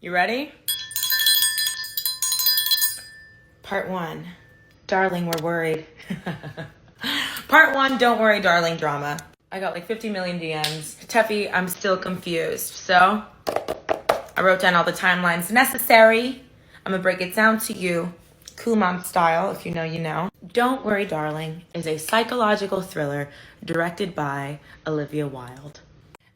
You ready? Part 1. Darling, we're worried. Part 1, don't worry, darling drama. I got like 50 million DMs. Tefi, I'm still confused. So I wrote down all the timelines necessary. I'm gonna break it down to you, cool mom style. If you know, you know. Don't Worry, Darling is a psychological thriller directed by Olivia Wilde.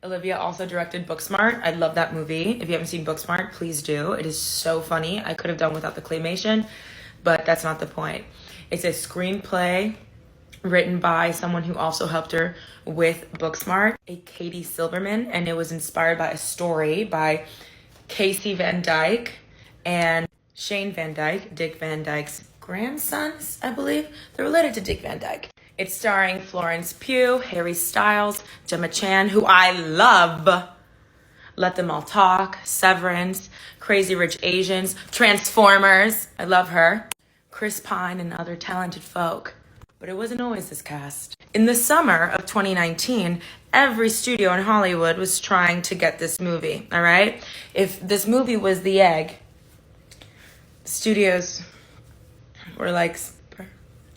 Olivia also directed Booksmart. I love that movie. If you haven't seen Booksmart, please do. It is so funny. I could have done without the claymation, but that's not the point. It's a screenplay written by someone who also helped her with Booksmart, a Katie Silverman, and it was inspired by a story by Casey Van Dyke and Shane Van Dyke, Dick Van Dyke's grandsons, I believe. They're related to Dick Van Dyke. It's starring Florence Pugh, Harry Styles, Gemma Chan, who I love. Let Them All Talk, Severance, Crazy Rich Asians, Transformers. I love her. Chris Pine and other talented folk. But it wasn't always this cast. In the summer of 2019, every studio in Hollywood was trying to get this movie, all right? If this movie was the egg, studios were like,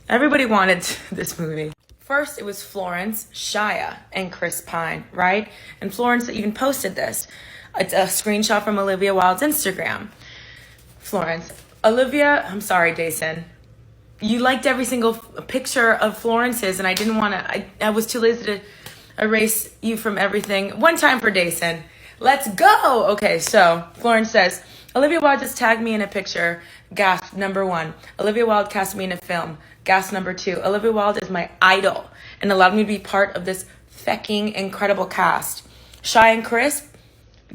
everybody wanted this movie. First, it was Florence, Shia, and Chris Pine, right? And Florence even posted this. It's a screenshot from Olivia Wilde's Instagram. Florence, Olivia, I'm sorry, Jason. You liked every single picture of Florence's, and I didn't want to, I was too lazy to erase you from everything. One time for Jason. Let's go. Okay, so Florence says, Olivia Wilde just tagged me in a picture. Gasp number 1. Olivia Wilde cast me in a film. Gasp number 2. Olivia Wilde is my idol and allowed me to be part of this fecking incredible cast. Shy and Chris,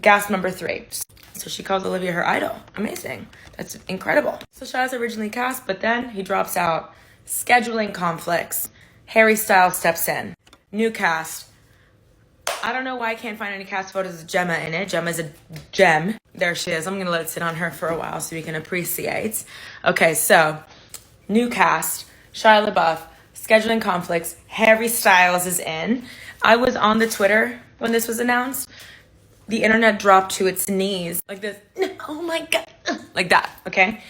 gasp number 3. So she calls Olivia her idol. Amazing. That's incredible. So Shy's originally cast, but then he drops out. Scheduling conflicts. Harry Styles steps in. New cast. I don't know why I can't find any cast photos of Gemma in it. Gemma's a gem. There she is. I'm going to let it sit on her for a while so we can appreciate. Okay, so new cast. Shia LaBeouf. Scheduling conflicts. Harry Styles is in. I was on the Twitter when this was announced. The internet dropped to its knees. Like this. Oh my God. Like that, okay?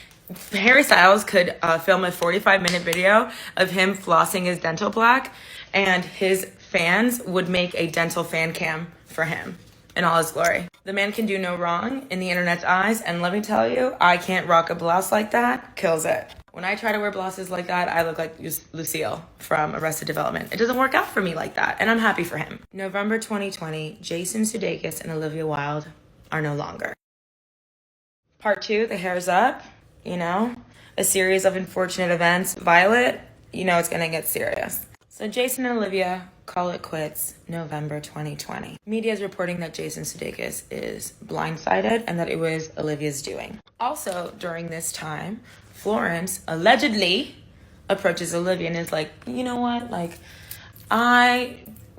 Harry Styles could film a 45-minute video of him flossing his dental plaque, and his fans would make a dental fan cam for him in all his glory. The man can do no wrong in the internet's eyes, and let me tell you, I can't rock a blouse like that. Kills it. When I try to wear blouses like that, I look like Lucille from Arrested Development. It doesn't work out for me like that, and I'm happy for him. November 2020, Jason Sudeikis and Olivia Wilde are no longer. Part 2, the hair's up, you know, a series of unfortunate events. Violet, you know it's gonna get serious. So Jason and Olivia call it quits November 2020. Media is reporting that Jason Sudeikis is blindsided and that it was Olivia's doing. Also, during this time, Florence allegedly approaches Olivia and is like, you know what, like, I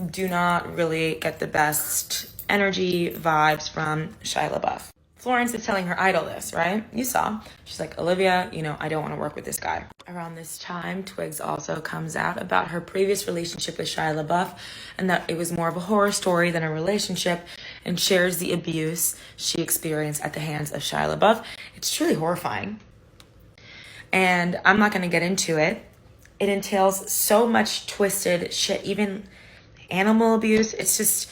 do not really get the best energy vibes from Shia LaBeouf. Florence is telling her idol this, right? You saw. She's like, Olivia, you know, I don't want to work with this guy. Around this time, Twigs also comes out about her previous relationship with Shia LaBeouf and that it was more of a horror story than a relationship, and shares the abuse she experienced at the hands of Shia LaBeouf. It's truly horrifying. And I'm not going to get into it. It entails so much twisted shit, even animal abuse. It's just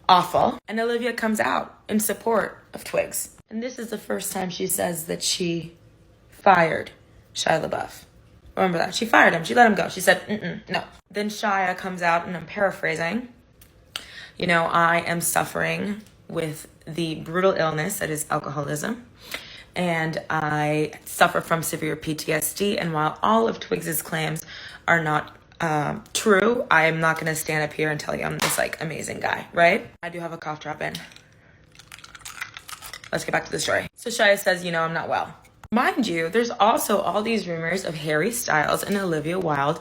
awful. And Olivia comes out in support of Twigs. And this is the first time she says that she fired Shia LaBeouf. Remember that. She fired him. She let him go. She said, no. Then Shia comes out, and I'm paraphrasing. You know, I am suffering with the brutal illness that is alcoholism. And I suffer from severe PTSD. And while all of Twigs's claims are not true, I am not going to stand up here and tell you I'm this like amazing guy, right? I do have a cough drop in. Let's get back to the story. So Shia says, you know, I'm not well. Mind you, there's also all these rumors of Harry Styles and Olivia Wilde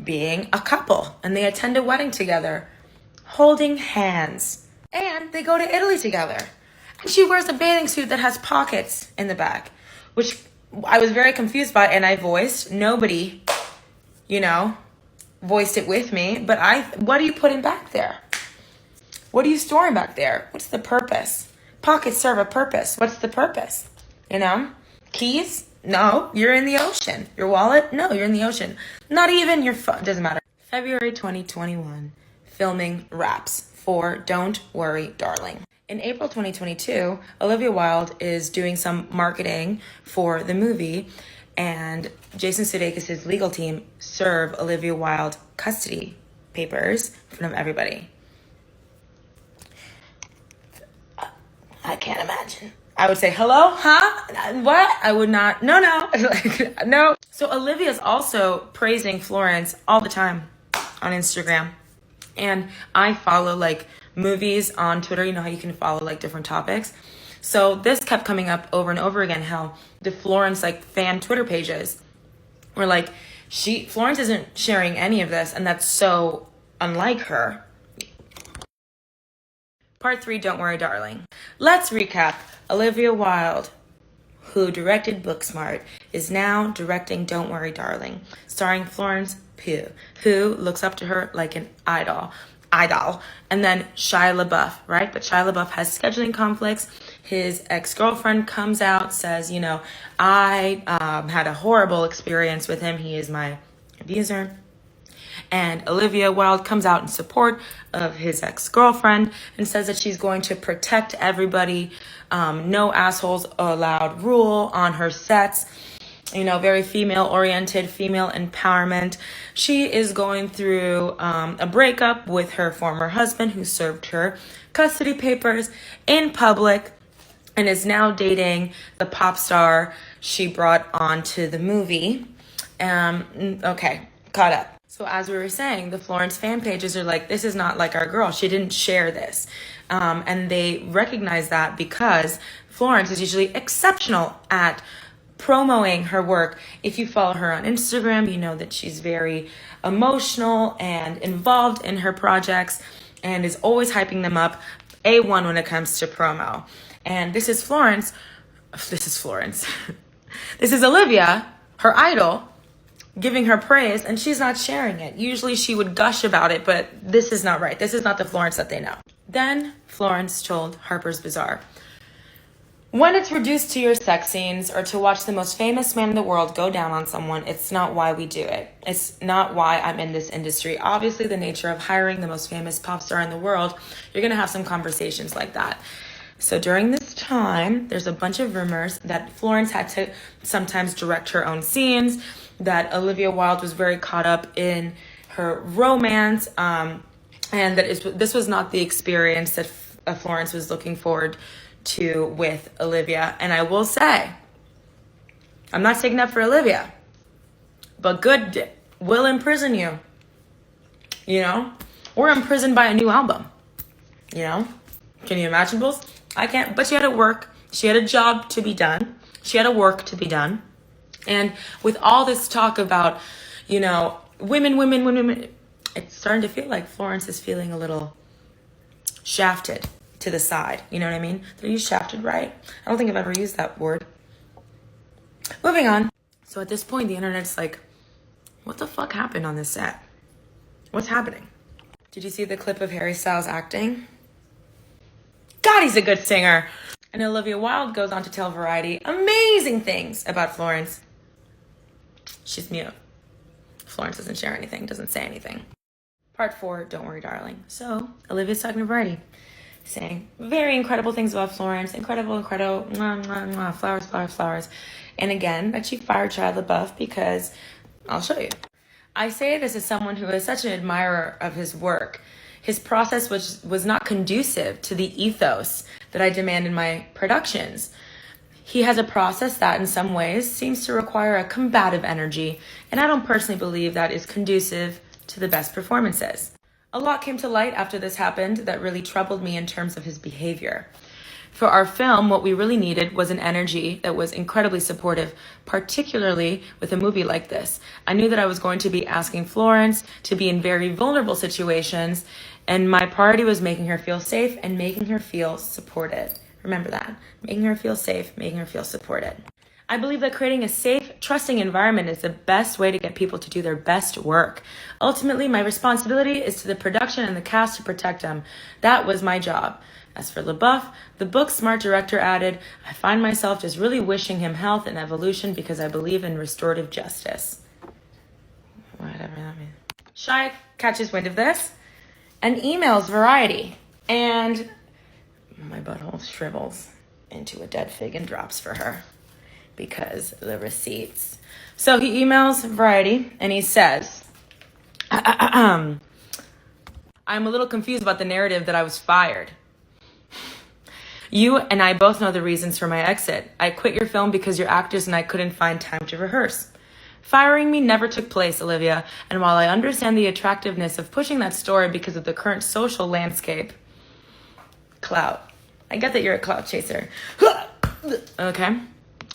being a couple, and they attend a wedding together, holding hands, and they go to Italy together. And she wears a bathing suit that has pockets in the back, which I was very confused by, and I voiced. Nobody, you know, voiced it with me, but what are you putting back there? What are you storing back there? What's the purpose? Pockets serve a purpose. What's the purpose? You know? Keys? No, you're in the ocean. Your wallet? No, you're in the ocean. Not even your phone. Doesn't matter. February 2021, filming wraps for Don't Worry, Darling. In April 2022, Olivia Wilde is doing some marketing for the movie, and Jason Sudeikis' legal team serve Olivia Wilde custody papers in front of everybody. I can't imagine. I would say, hello, huh? What? I would not. No. No. So Olivia's also praising Florence all the time on Instagram. And I follow like movies on Twitter. You know how you can follow like different topics. So this kept coming up over and over again, how the Florence like fan Twitter pages were like, Florence isn't sharing any of this, and that's so unlike her. Part 3, Don't Worry, Darling. Let's recap. Olivia Wilde, who directed Booksmart, is now directing Don't Worry, Darling, starring Florence Pugh, who looks up to her like an idol. And then Shia LaBeouf, right? But Shia LaBeouf has scheduling conflicts. His ex-girlfriend comes out, says, I had a horrible experience with him. He is my abuser. And Olivia Wilde comes out in support of his ex-girlfriend and says that she's going to protect everybody. No assholes allowed rule on her sets. Very female-oriented, female empowerment. She is going through a breakup with her former husband who served her custody papers in public and is now dating the pop star she brought onto the movie. Okay, caught up. So as we were saying, the Florence fan pages are like, this is not like our girl. She didn't share this. And they recognize that because Florence is usually exceptional at promoting her work. If you follow her on Instagram, you know that she's very emotional and involved in her projects and is always hyping them up. A1 when it comes to promo. And this is Florence. This is Olivia, her idol, giving her praise, and she's not sharing it. Usually she would gush about it, but this is not right. This is not the Florence that they know. Then Florence told Harper's Bazaar, when it's reduced to your sex scenes or to watch the most famous man in the world go down on someone, it's not why we do it. It's not why I'm in this industry. Obviously, the nature of hiring the most famous pop star in the world, you're going to have some conversations like that. So during this time, there's a bunch of rumors that Florence had to sometimes direct her own scenes, that Olivia Wilde was very caught up in her romance, and that this was not the experience that Florence was looking forward to with Olivia. And I will say, I'm not taking up for Olivia, but good will imprison you, or imprisoned by a new album, Can you imagine both? I can't, but she had to work. She had a job to be done. She had a work to be done. And with all this talk about, women, it's starting to feel like Florence is feeling a little shafted to the side. You know what I mean? Did I use shafted right? I don't think I've ever used that word. Moving on. So at this point, the internet's like, what the fuck happened on this set? What's happening? Did you see the clip of Harry Styles acting? God, he's a good singer. And Olivia Wilde goes on to tell Variety amazing things about Florence. She's mute. Florence doesn't share anything, doesn't say anything. Part 4, Don't Worry, Darling. So Olivia's talking to Variety, saying very incredible things about Florence. Incredible, mwah, mwah, mwah, flowers, flowers, flowers. And again, that she fired Shia LaBeouf because, I'll show you. I say this as someone who is such an admirer of his work. His process was not conducive to the ethos that I demand in my productions. He has a process that in some ways seems to require a combative energy, and I don't personally believe that is conducive to the best performances. A lot came to light after this happened that really troubled me in terms of his behavior. For our film, what we really needed was an energy that was incredibly supportive, particularly with a movie like this. I knew that I was going to be asking Florence to be in very vulnerable situations, and my priority was making her feel safe and making her feel supported. Remember that. Making her feel safe, making her feel supported. I believe that creating a safe, trusting environment is the best way to get people to do their best work. Ultimately, my responsibility is to the production and the cast to protect them. That was my job. As for LaBeouf, the book's smart director added, I find myself just really wishing him health and evolution because I believe in restorative justice. Whatever that means. Shia catches wind of this and emails Variety, and my butthole shrivels into a dead fig and drops for her because the receipts. So he emails Variety and he says, I'm a little confused about the narrative that I was fired. You and I both know the reasons for my exit. I quit your film because your actors and I couldn't find time to rehearse. Firing me never took place, Olivia, and while I understand the attractiveness of pushing that story because of the current social landscape, clout. I get that you're a clout chaser. Okay?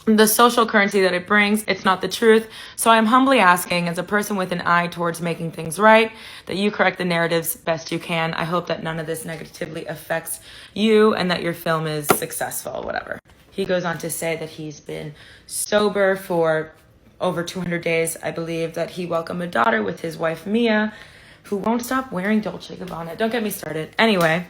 The social currency that it brings, it's not the truth. So I'm humbly asking, as a person with an eye towards making things right, that you correct the narratives best you can. I hope that none of this negatively affects you and that your film is successful, whatever. He goes on to say that he's been sober for over 200 days. I believe that he welcomed a daughter with his wife, Mia, who won't stop wearing Dolce & Gabbana. Don't get me started. Anyway.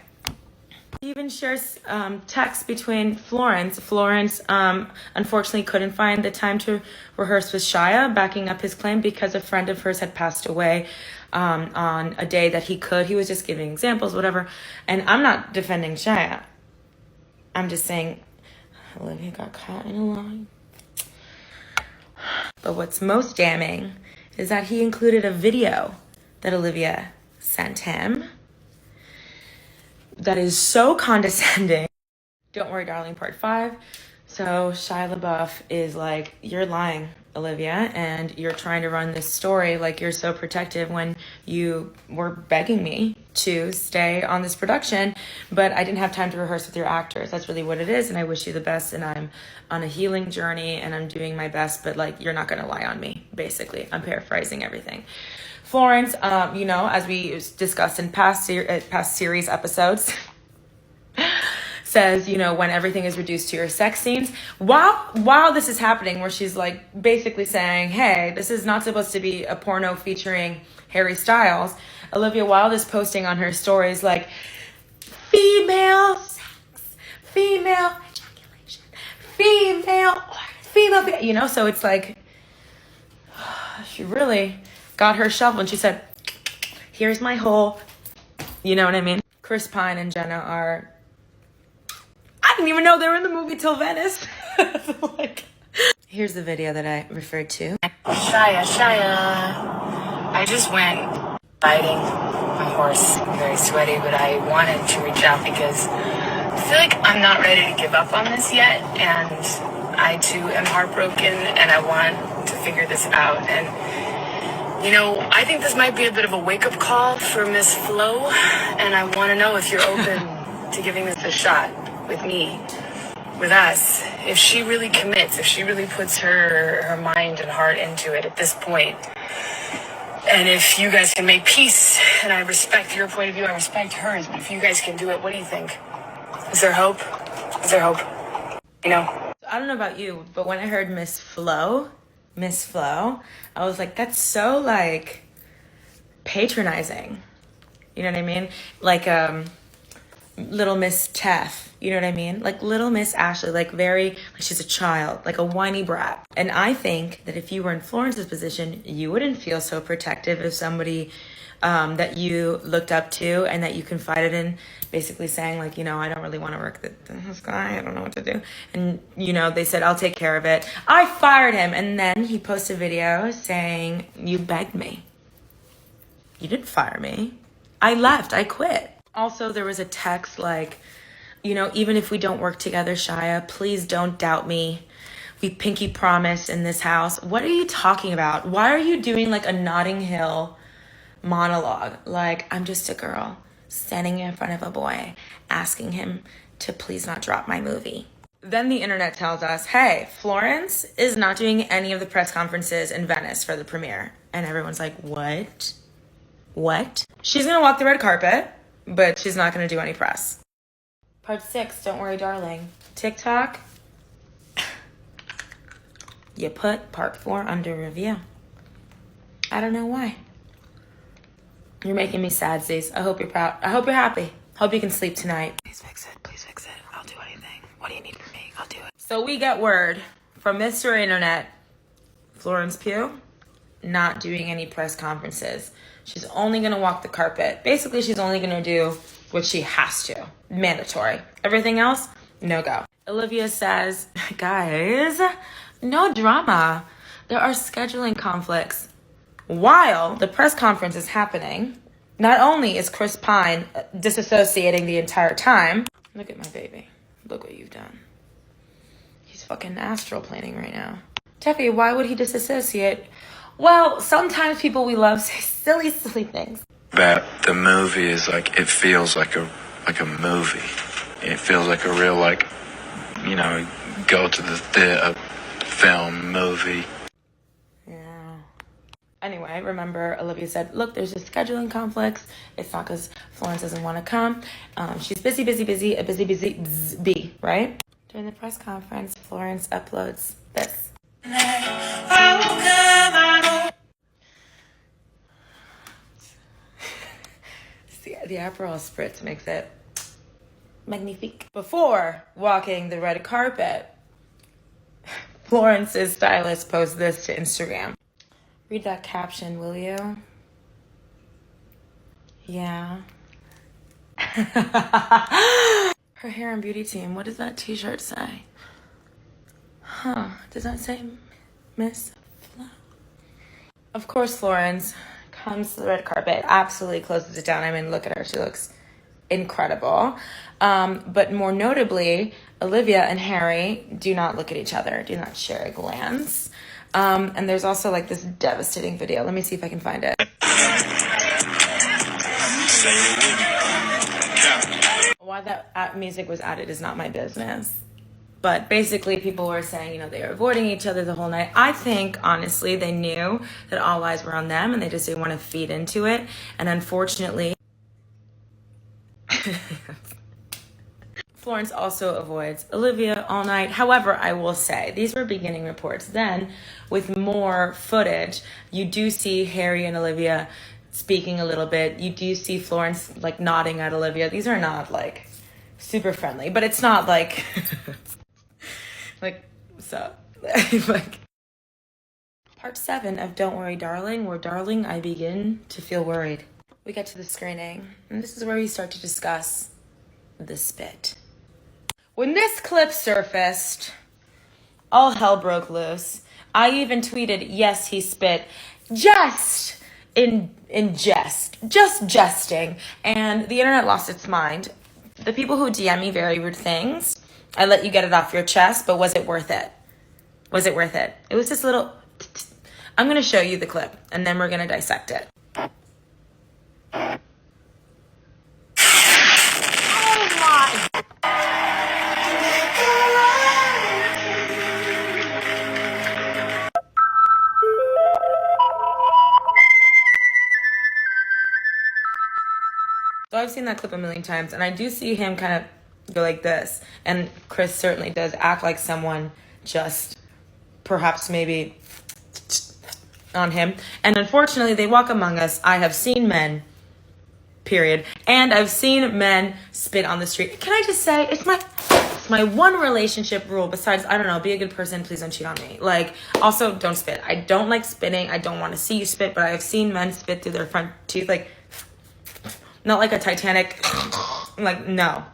He even shares texts between Florence. Florence unfortunately couldn't find the time to rehearse with Shia, backing up his claim because a friend of hers had passed away on a day that he could. He was just giving examples, whatever. And I'm not defending Shia. I'm just saying Olivia got caught in a lie. But what's most damning is that he included a video that Olivia sent him that is so condescending. Don't worry, darling, part 5. So Shia LaBeouf is like, you're lying, Olivia, and you're trying to run this story like you're so protective when you were begging me to stay on this production, but I didn't have time to rehearse with your actors. That's really what it is, and I wish you the best, and I'm on a healing journey, and I'm doing my best, but like, you're not gonna lie on me, basically. I'm paraphrasing everything. Florence, as we discussed in past series episodes, says, when everything is reduced to your sex scenes, while this is happening, where she's like basically saying, hey, this is not supposed to be a porno featuring Harry Styles, Olivia Wilde is posting on her stories like, female sex, female ejaculation, female, so it's like, she really got her shovel and she said, here's my hole. You know what I mean? Chris Pine and Jenna are, I didn't even know they were in the movie till Venice. Here's the video that I referred to. Shia. I just went riding my horse, very sweaty, but I wanted to reach out because I feel like I'm not ready to give up on this yet, and I too am heartbroken, and I want to figure this out. And I think this might be a bit of a wake-up call for Miss Flo, and I want to know if you're open to giving this a shot with me, with us. If she really commits, if she really puts her mind and heart into it at this point, and if you guys can make peace, and I respect your point of view, I respect hers, but if you guys can do it, what do you think? Is there hope? Is there hope? I don't know about you, but when I heard Miss Flo, I was like, that's so like patronizing. You know what I mean? Like little Miss Tefi, you know what I mean? Like little Miss Ashley, like she's a child, like a whiny brat. And I think that if you were in Florence's position, you wouldn't feel so protective of somebody that you looked up to and that you confided in, basically saying like, I don't really want to work with this guy. I don't know what to do. And, they said, I'll take care of it. I fired him. And then he posted a video saying, you begged me. You didn't fire me. I left. I quit. Also, there was a text like, even if we don't work together, Shia, please don't doubt me. We pinky promise in this house. What are you talking about? Why are you doing like a Notting Hill monologue? Like, I'm just a girl standing in front of a boy asking him to please not drop my movie. Then the internet tells us, hey, Florence is not doing any of the press conferences in Venice for the premiere. And everyone's like, what? She's gonna walk the red carpet, but she's not gonna do any press. Part 6, don't worry, darling. TikTok, you put part 4 under review. I don't know why. You're making me sad, Z's. I hope you're proud. I hope you're happy. Hope you can sleep tonight. Please fix it. Please fix it. I'll do anything. What do you need from me? I'll do it. So we get word from Mr. Internet, Florence Pugh, not doing any press conferences. She's only going to walk the carpet. Basically, she's only going to do what she has to. Mandatory. Everything else, no go. Olivia says, guys, no drama. There are scheduling conflicts. While the press conference is happening, not only is Chris Pine disassociating the entire time. Look at my baby. Look what you've done. He's fucking astral planing right now. Tefi, why would he disassociate? Well, sometimes people we love say silly, silly things. That the movie is like, it feels like a movie. It feels like a real, like, you know, go to the theater, film, movie. Yeah. Anyway, remember Olivia said, look, there's just scheduling conflicts. It's not because Florence doesn't want to come. She's busy, a busy bee, right? During the press conference, Florence uploads this. The Aperol Spritz makes it magnifique. Before walking the red carpet, Florence's stylist posts this to Instagram. Read that caption, will you? Yeah. Her hair and beauty team. What does that t-shirt say? Huh. Does that say Miss Flo? Of course, Florence comes to the red carpet, absolutely closes it down. I mean, look at her. She looks incredible. But more notably, Olivia and Harry do not look at each other, do not share a glance. And there's also like this devastating video. Let me see if I can find it. Why that music was added is not my business. But basically people were saying, you know, they were avoiding each other the whole night. I think, honestly, they knew that all eyes were on them and they just didn't want to feed into it. And unfortunately, Florence also avoids Olivia all night. However, I will say, these were beginning reports. Then, with more footage, you do see Harry and Olivia speaking a little bit. You do see Florence, like, nodding at Olivia. These are not, like, super friendly. But it's not, like... like, so... like... Part 7 of Don't Worry, Darling, where, darling, I begin to feel worried. We get to the screening, and this is where we start to discuss the spit. When this clip surfaced, all hell broke loose. I even tweeted, yes, he spit, just in jest, just jesting. And the internet lost its mind. The people who DM me very rude things, I let you get it off your chest, but was it worth it? Was it worth it? It was just a little... I'm going to show you the clip, and then we're going to dissect it. So I've seen that clip a million times, and I do see him kind of go like this. And Chris certainly does act like someone just perhaps maybe on him. And unfortunately, they walk among us. I have seen men, period. And I've seen men spit on the street. Can I just say, it's my one relationship rule besides, I don't know, be a good person, please don't cheat on me. Like, also, don't spit. I don't like spitting. I don't want to see you spit, but I have seen men spit through their front teeth, like... Not like a Titanic, like, no,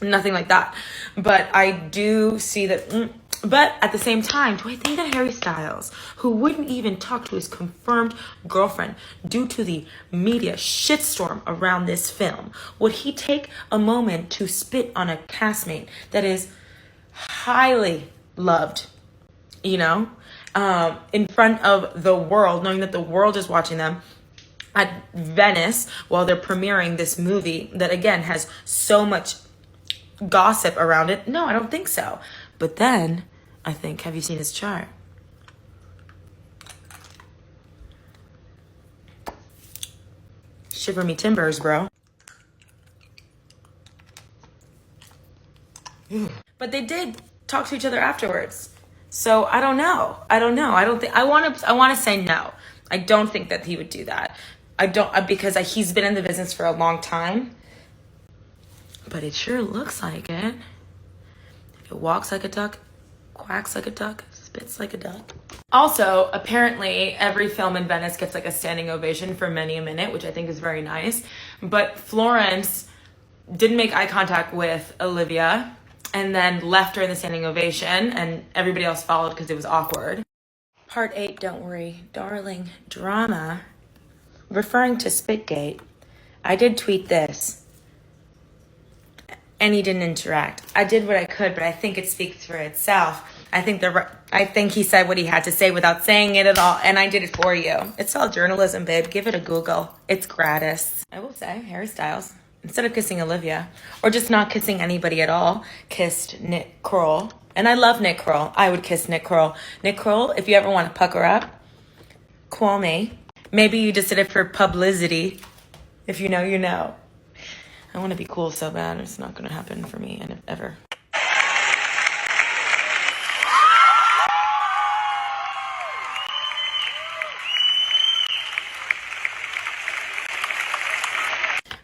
nothing like that. But I do see that, but at the same time, do I think that Harry Styles, who wouldn't even talk to his confirmed girlfriend due to the media shitstorm around this film, would he take a moment to spit on a castmate that is highly loved, you know, in front of the world, knowing that the world is watching them, at Venice while they're premiering this movie that, again, has so much gossip around it? No, I don't think so. But then, I think, have you seen his chart? Shiver me timbers, bro. But they did talk to each other afterwards. So I don't know. I don't think I want to say no. I don't think that he would do that. I don't, because he's been in the business for a long time. but it sure looks like it. If it walks like a duck, quacks like a duck, spits like a duck. Also, apparently, every film in Venice gets like a standing ovation for many a minute, which I think is very nice. But Florence didn't make eye contact with Olivia and then left her in the standing ovation, and everybody else followed because it was awkward. Part 8, Don't Worry, Darling, drama. Referring to Spitgate, I did tweet this, and he didn't interact. I did what I could, but I think it speaks for itself. I think he said what he had to say without saying it at all, and I did it for you. It's all journalism, babe. Give it a Google. It's gratis. I will say, Harry Styles, instead of kissing Olivia, or just not kissing anybody at all, kissed Nick Kroll. And I love Nick Kroll. I would kiss Nick Kroll. Nick Kroll, if you ever want to pucker up, call me. Maybe you just did it for publicity. If you know, you know. I want to be cool so bad. It's not going to happen for me ever.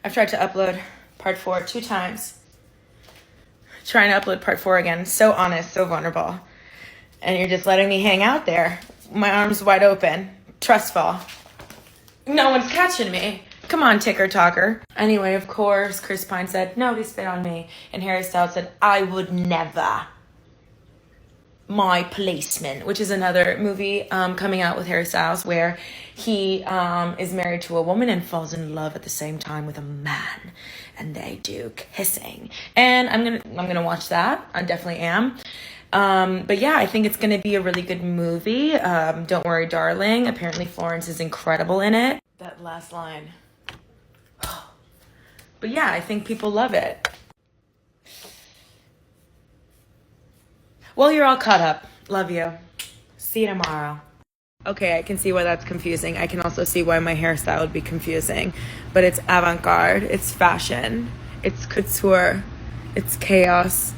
I've tried to upload part 4 2 times. Trying to upload part 4 again. So honest, so vulnerable. And you're just letting me hang out there. My arms wide open. Trust fall. No one's catching me. Come on, ticker talker. Anyway, of course, Chris Pine said, nobody spit on me. And Harry Styles said, I would never. My Policeman, which is another movie coming out with Harry Styles where he is married to a woman and falls in love at the same time with a man, and they do kissing. And I'm gonna watch that. I definitely am. But yeah, I think it's gonna be a really good movie. Don't Worry, Darling. Apparently Florence is incredible in it. That last line. But yeah, I think people love it. Well, you're all caught up. Love you. See you tomorrow. Okay, I can see why that's confusing. I can also see why my hairstyle would be confusing. But it's avant-garde. It's fashion. It's couture. It's chaos.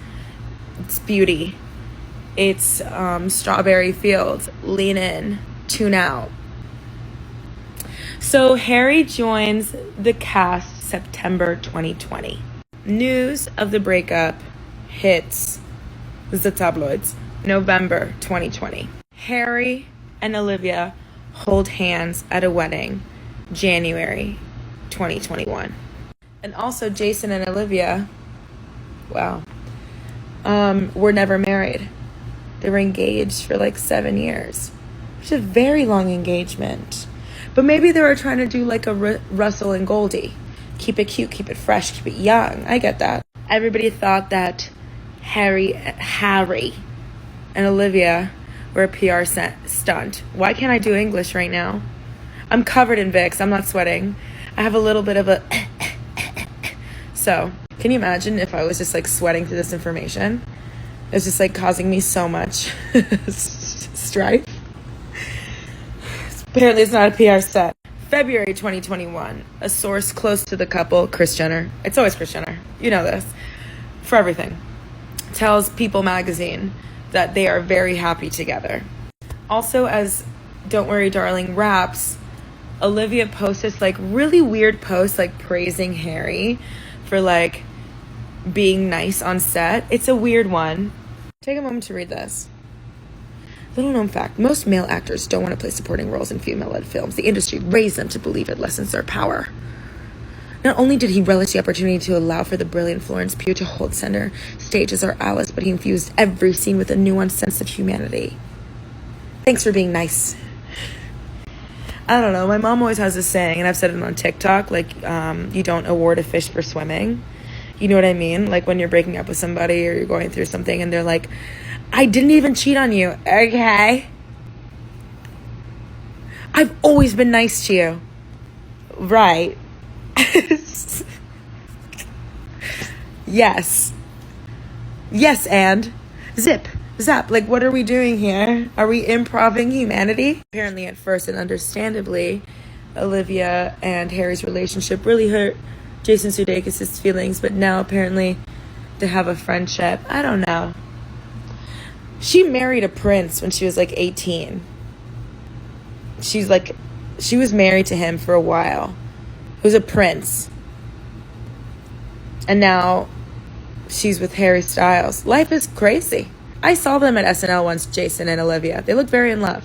It's beauty. It's strawberry fields. Lean in. Tune out. So Harry joins the cast September 2020. News of the breakup hits the tabloids November 2020. Harry and Olivia hold hands at a wedding January 2021. And also Jason and Olivia, wow, were never married. They were engaged for like 7 years, which is a very long engagement. But maybe they were trying to do like a Russell and Goldie. Keep it cute, keep it fresh, keep it young. I get that. Everybody thought that Harry and Olivia were a PR stunt. Why can't I do English right now? I'm covered in Vicks. I'm not sweating. I have a little bit of a... So, can you imagine if I was just like sweating through this information? It's just like causing me so much strife. Apparently it's not a PR set. February 2021. A source close to the couple, Kris Jenner. It's always Kris Jenner. You know this. For everything. Tells People magazine that they are very happy together. Also, as Don't Worry, Darling wraps, Olivia posts this like really weird post like praising Harry for like being nice on set. It's a weird one. Take a moment to read this. Little known fact, most male actors don't want to play supporting roles in female-led films. The industry raised them to believe it lessens their power. Not only did he relish the opportunity to allow for the brilliant Florence Pugh to hold center stage as our Alice, but he infused every scene with a nuanced sense of humanity. Thanks for being nice. I don't know. My mom always has this saying, and I've said it on TikTok, like, you don't award a fish for swimming. You know what I mean? Like when you're breaking up with somebody or you're going through something and they're like, I didn't even cheat on you. Okay. I've always been nice to you. Right. Yes. Yes, and zip. Zap. Like, what are we doing here? Are we improving humanity? Apparently, at first and understandably, Olivia and Harry's relationship really hurt Jason Sudeikis' feelings, but now apparently they have a friendship. I don't know. She married a prince when she was like 18. She was married to him for a while. Who's a prince. And now she's with Harry Styles. Life is crazy. I saw them at SNL once, Jason and Olivia. They look very in love.